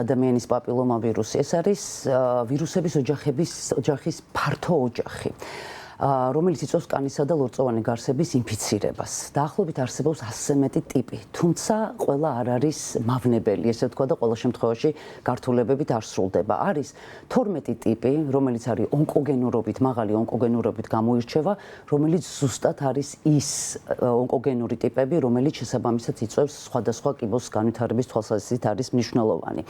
ადამიანის პაპილომავირუსი ეს არის ვირუსების ოჯახის ფართო ოჯახი. რომელიც იწვევს კანისა და ლორწოვანი გარსების ინფიცირებას. დაახლოებით არსებობს 100-ზე მეტი ტიპი, თუმცა ყველა არ არის მავნებელი, ესე ვთქვა და ყველა შემთხვევაში გართულებებით არ სრულდება. არის 12 ტიპი, რომელიც არის ონკოგენურობით, მაღალი ონკოგენურობით გამოირჩევა, რომელიც ზუსტად არის ის ონკოგენური ტიპები, რომელიც შესაბამისად იწვევს სხვადასხვა კიბოს განვითარების თვალსაზრისით არის მნიშვნელოვანი.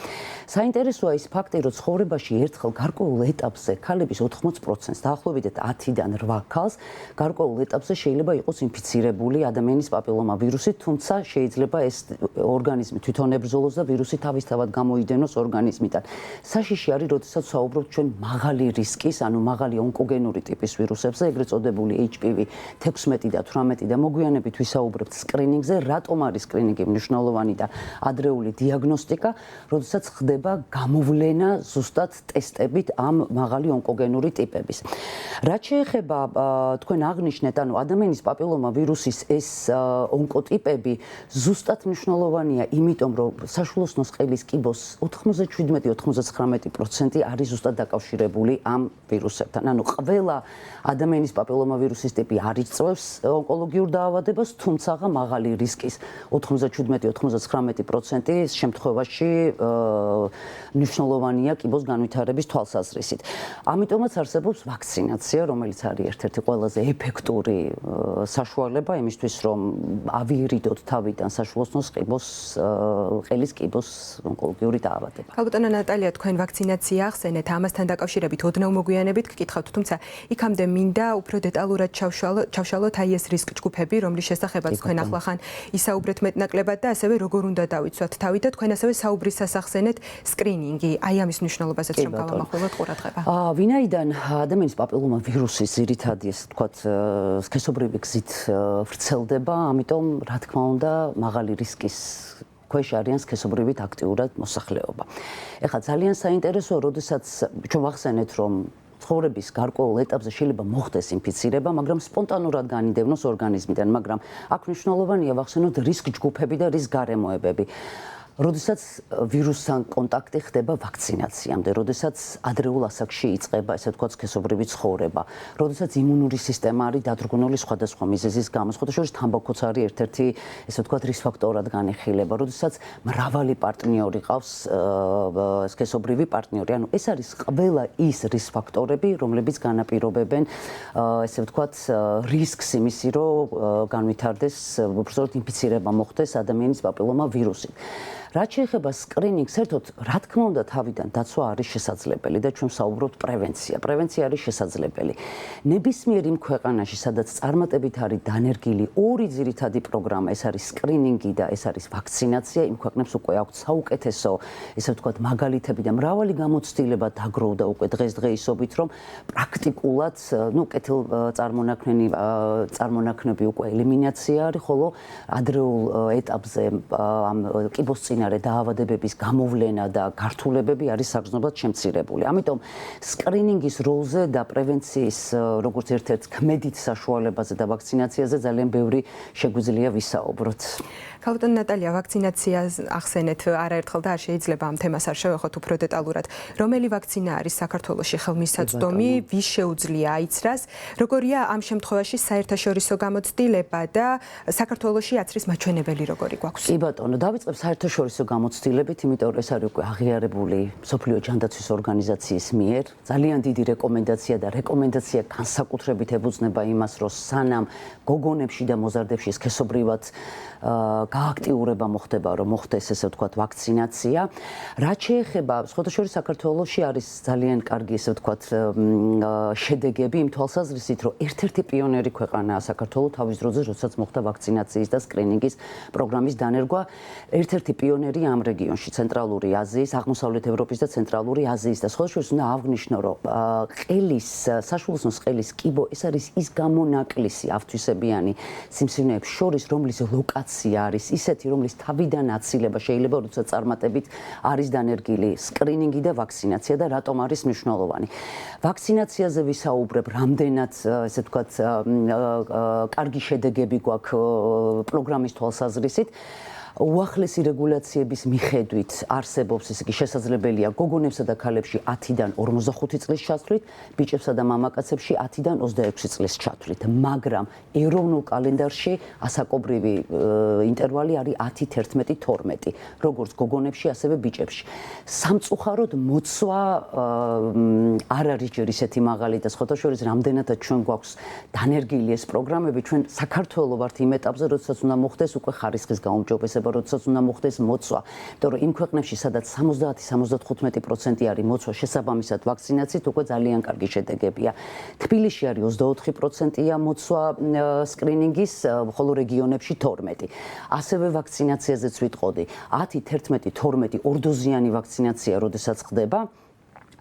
საინტერესოა ის ფაქტი, რომ ცხოვრებაში ერთხელ გარკვეულ ეტაპზე ქალების 80%-ს, დაახლოებით 10-დან 8 ქალს გარკვეულ ეტაპზე შეიძლება იყოს ინფიცირებული ადამიანის პაპილომავირუსით, თუმცა შეიძლება ეს ორგანიზმი თვითონ ებრძოლოს და ვირუსი თავისთავად გამოიდენოს ორგანიზმიდან. საშიში არის, როდესაც საუბრობთ ჩვენ მაღალი რისკის, ანუ მაღალი ონკოგენური ტიპის ვირუსებზე, ეგრეთ წოდებული HPV 16 და 18 და მოგვიანებით ვისაუბრებთ სკრინინგზე, რატომ არის სკრინინგი მნიშვნელოვანი და ადრეული დიაგნოსტიკა, როდესაც ხდება გამოვლენა ზუსტად ტესტებით ამ მაღალი ონკოგენური ტიპების. რაც შეეხება თქვენ აღნიშნეთ, ანუ ადამიანის პაპილომავირუსის ეს ონკოტიპები ზუსტად მნიშვნელოვანია, იმიტომ რომ საშვილოსნოს ყელის კიბოს 87-99% არის ზუსტად დაკავშირებული ამ ვირუსებთან. ანუ ყველა ადამიანის პაპილომავირუსის ტიპი არ იწვევს ონკოლოგიურ დაავადებას, თუმცა მაღალი რისკის 87-99% შემთხვევაში მნიშვნელოვანია კიბოს განვითარების თვალსაზრისით. ამიტომაც არსებობს ვაქცინაცია, რომელიც არის ერთ-ერთი ყველაზე ეფექტური საშუალება იმისთვის, რომ ავიირიდოთ თავიდან საშვილოსნოს ყელის კიბოს ონკოლოგიური დაავადება. ქალბატონო ნატალია, თქვენ ვაქცინაცია ახსენეთ, ამასთან დაკავშირებით ოდნავ მოგვიანებით გკითხავთ, თუმცა იქამდე მინდა უფრო დეტალურად ჩავშალოთ აი ეს რისკ ჯგუფები, რომლის შესახებაც თქვენ ახლახან ისაუბრეთ მეტნაკლებად და ასევე როგორ უნდა დავიცვათ თავი და თქვენ ასევე საუბრისას ახსენეთ სკრინინგი, აი ამის მნიშვნელობასაც რომ გავამახვილოთ ყურადღება. ვინაიდან ადამიანის პაპილომავირუსის ძირითადი ესე ვთქვათ სქესობრივი გზით ვრცელდება, ამიტომ რა თქმა უნდა მაღალი რისკის ქვეშ არიან სქესობრივით აქტიურად მოსახლეობა. ეხლა ძალიან საინტერესოა, როდესაც ჩვენ ვახსენეთ, რომ ცხოვრების გარკვეულ ეტაპზე შეიძლება მოხდეს ინფიცირება, მაგრამ სპონტანურად განიდევნოს ორგანიზმიდან, მაგრამ აქ მნიშვნელოვანია ვახსენოთ რისკ ჯგუფები და რისკ გარემოებები. როდესაც ვირუსთან კონტაქტი ხდება ვაქცინაციამდე, როდესაც ადრეულ ასაკში იწყება, ესე ვთქვათ, სქესობრივი ცხოვრება, როდესაც იმუნური სისტემა არის დადრგუნული სხვადასხვა მიზეზის გამო, სხვადასხვა შორის თამბაქოც არის ერთ-ერთი, ესე ვთქვათ, რისკ ფაქტორად განიხილება, როდესაც მრავალი პარტნიორი ყავს, სქესობრივი პარტნიორი, ანუ ეს არის ყველა ის რისკ ფაქტორები, რომლებიც განაპირობებენ, ესე ვთქვათ, რისკს იმისი, რომ განვითარდეს, უბრალოდ ინფიცირება მოხდეს ადამიანის პაპილომავირუსით. რაც შეეხება სკრინინგს, საერთოდ რა თქმა უნდა თავიდან დაცვა არის შესაძლებელი და ჩვენ ვსაუბრობთ პრევენცია. პრევენცია არის შესაძლებელი. ნებისმიერ იმ ქვეყანაში, სადაც წარმატებით არის დანერგილი ორი ძირითადი პროგრამა, ეს არის სკრინინგი და ეს არის ვაქცინაცია, იმ ქვეყნებს უკვე აქვთ საუკეთესო, ესე ვთქვათ, მაგალითები და მრავალი გამოცდილება დაგროვდა უკვე დღესდღეისობით, რომ პრაქტიკულად, კეთილწარმონაქმნები უკვე ელიმინაცია არის, ხოლო ადრეულ ეტაპზე ამ კიბოსწინარე დაავადებების გამოვლენა და გართულებები არის საგრძნობლად შემცირებული. ამიტომ სკრინინგის როლზე და პრევენციის როგორც ერთ-ერთ ქმედით საშუალებაზე და ვაქცინაციაზე ძალიან ბევრი შეგვიძლია ვისაუბროთ. ქალბატონო ნატალია, ვაქცინაციას ახსენეთ არაერთხელ და არ შეიძლება ამ თემას არ შევეხოთ უფრო დეტალურად. რომელი ვაქცინა არის საქართველოში ხელმისაწვდომი, ვის შეუძლია აიცრას, როგორია ამ შემთხვევაში საერთაშორისო გამოცდილება და საქართველოში აცრის მაჩვენებელი როგორი გვაქვს? კი ბატონო, დავიწყებ საერთაშორისო გამოცდილებით, იმიტომ რომ ეს არის უკვე აღიარებული მსოფლიო ჯანდაცვის ორგანიზაციის მიერ. ძალიან დიდი რეკომენდაცია და რეკომენდაცია განსაკუთრებით ებრძნება იმას, რომ სანამ გოგონებში და მოზარდებში სქესობრივად გააქტიურება მოხდება, რომ მოხდეს ესე ვთქვათ ვაქცინაცია. რაც შეეხება სხვადასხვა საქართველოში არის ძალიან კარგი ესე ვთქვათ შედეგები იმ თვალსაზრისით, რომ ერთ-ერთი პიონერი ქვეყანაა საქართველო თავის დროზე, როდესაც მოხდა ვაქცინაციის და სკრინინგის პროგრამის დანერგვა. ერთ-ერთი პიონერი ამ რეგიონში, ცენტრალური აზიის, აღმოსავლეთ ევროპის და ცენტრალური აზიის და სხვადასხვა უნდა აღვნიშნო, რომ ყელის, საშვილოსნოს ყელის კიბო ეს არის ის გამონაკლისი ავთვისებიანი სიმსივნეებს შორის, რომლის ლოკაცია არის ისეთი, რომლის თავიდან აცილება შეიძლება როდესაც წარმატებით არის დანერგილი სკრინინგი და ვაქცინაცია და რატომ არის მნიშვნელოვანი. ვაქცინაციაზე ვისაუბრებ, რამდენად ესე ვთქვათ კარგი შედეგები გვაქვს პროგრამის თვალსაზრისით. უახლესი რეგულაციების მიხედვით არსებობს, ესე იგი შესაძლებელია გოგონებსა და ქალებში 10-დან 45 წლის ჩათვლით, ბიჭებსა და მამაკაცებში 10-დან 26 წლის ჩათვლით, მაგრამ ეროვნულ კალენდარში ასაკობრივი ინტერვალი არის 10, 11, 12, როგორც გოგონებში, ასევე ბიჭებში. სამწუხაროდ მოცვა არ არის ჯერ ისეთი მაღალი და სხვათა შორის რამდენადაც ჩვენ გვაქვს დანერგილი ეს პროგრამები, ჩვენ საქართველოს ვართ იმ ეტაპზე, როდესაც უნდა მოხდეს უკვე ხარისხის გაუმჯობესება, როდესაც უნდა მოხდეს მოცვა, იმიტომ რომ იმ ქვეყნებში, სადაც 70-75% არის მოცვა შესაბამისად ვაქცინაციით, უკვე ძალიან კარგი შედეგებია. თბილისში არის 24%-ია მოცვა სკრინინგის, ხოლო რეგიონებში 12%. ასევე ვაქცინაციაზეც ვიტყოდი, 10, 11, 12 ორდოზიანი ვაქცინაცია, როდესაც ხდება,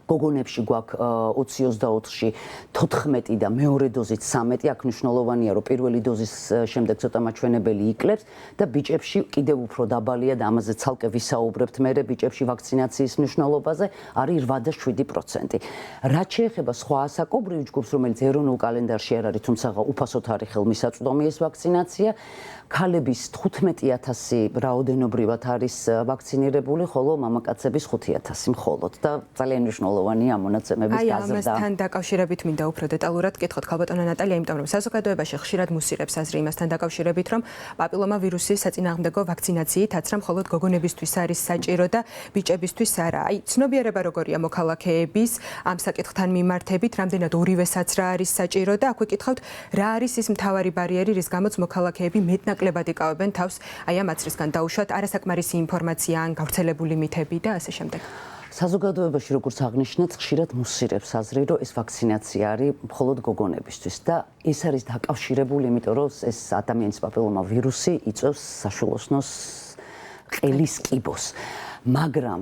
გოგონებში გვაქვს 20-24-ში 14 და მეორე დოზით 13, აქ მნიშვნელოვანია, რომ პირველი დოზის შემდეგ ცოტა მაჩვენებელი იკლებს და ბიჭებში კიდევ უფრო დაბალია და ამაზე ცალკე ვისაუბრებთ მერე ბიჭებში ვაქცინაციის მნიშვნელობაზე არის 8 და 7%. რაც შეეხება სხვა ასაკობრივ ჯგუფს, რომელიც ეროვნულ კალენდარში არ არის, თუმცა უფასოდ არის ხელმისაწვდომი ეს ვაქცინაცია, ქალების 15,000 რაოდენობრივად არის ვაქცინირებული, ხოლო მამაკაცების 5,000 მხოლოდ და ძალიან მნიშვნელოვანია მონაცემების გაზრდა. აი ამასთან დაკავშირებით მინდა უფრო დეტალურად გკითხოთ ქალბატონო ნატალია, იმიტომ რომ საზოგადოებაში ხშირად მუსირებს აზრი იმასთან დაკავშირებით, რომ პაპილომა ვირუსის საწინააღმდეგო ვაქცინაციით აცრა მხოლოდ გოგონებისთვის არის საჭირო და ბიჭებისთვის არა. აი ცნობიერება როგორია მოქალაქეების ამ საკითხთან მიმართებით, რამდენად ორივე საცრა არის საჭირო და აქვე კითხავთ, რა არის ის მთავარი ბარიერი, რის გამოც მოქალაქეები მეტნაკლებად იკავებენ თავს აი ამ აცრისგან დაუშვათ არასაკმარისი ინფორმაცია ან გავრცელებული მითები და ასე შემდეგ. საზოგადოებაში როგორც აღნიშნეთ, ხშირად მუსირებს აზრი, რომ ეს ვაქცინაცია არის მხოლოდ გოგონებისთვის და ეს არის დაკავშირებული, იმიტომ რომ ეს ადამიანის პაპილომა ვირუსი იწვევს საშვილოსნოს ყელის კიბოს. მაგრამ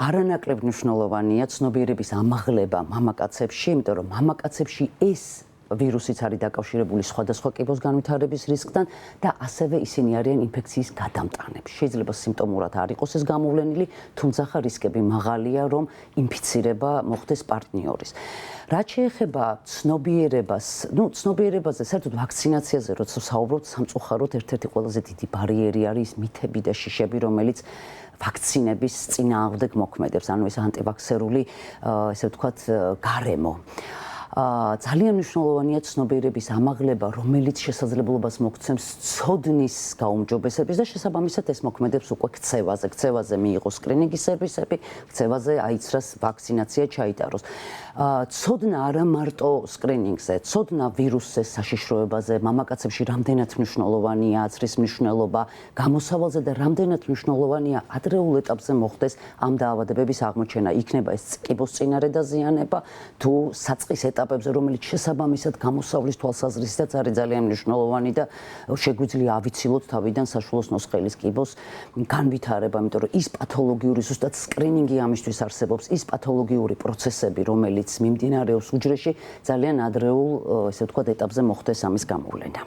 არანაკლებ მნიშვნელოვანია ცნობიერების ამაღლება მამაკაცებში, იმიტომ რომ მამაკაცებში ეს ვირუსიც არის დაკავშირებული სხვადასხვა კიბოს განვითარების რისკთან და ასევე ისინი არიან ინფექციის გადამტანები. შეიძლება სიმპტომურად არ იყოს ეს გამოვლენილი, თუმცა რისკები მაღალია, რომ ინფიცირება მოხდეს პარტნიორის. რაც შეეხება ცნობიერებას, ცნობიერებაზე, საერთოდ ვაქცინაციაზე, როცა საუბრობთ, სამწუხაროდ ერთ-ერთი ყველაზე დიდი ბარიერი არის მითები და შიშები, რომელიც ვაქცინების წინააღმდეგ მოქმედებს, ანუ ეს ანტივაქსერული, ესე ვთქვათ, გარემო. ძალიან მნიშვნელოვანია ცნობიერების ამაღლება, რომელიც შესაძლებლობას მოგცემს ცოდნის გაუმჯობესების და შესაბამისად ეს მოქმედებს უკვე ქცევაზე. ქცევაზე მიიღოს სკრინინგის სერვისები, ქცევაზე აიცრას ვაქცინაცია ჩაიტაროს. ცოდნა არა მარტო სკრინინგზე, ცოდნა ვირუსზე, საშიშროებაზე, მამაკაცებში რამდენად მნიშვნელოვანია აცრის მნიშვნელობა, გამოსავალზე და რამდენად მნიშვნელოვანია ადრეულ ეტაპზე მოხდეს ამ დაავადებების აღმოჩენა. იქნება ეს კიბოს წინარე დაზიანება თუ საწყის ეტაპებზე, რომელიც შესაბამისად გამოსავლის თვალსაზრისითაც არის ძალიან მნიშვნელოვანი და შეგვიძლია ავიცილოთ თავიდან საშვილოსნოს ყელის კიბოს განვითარება, იმიტომ რომ ის პათოლოგიური, ზუსტად სკრინინგი ამისთვის არსებობს, ის პათოლოგიური პროცესები, რომელიც მიმდინარეობს უჯრედში, ძალიან ადრეულ, ესე ვთქვათ, ეტაპზე მოხდეს ამის გამოვლენა.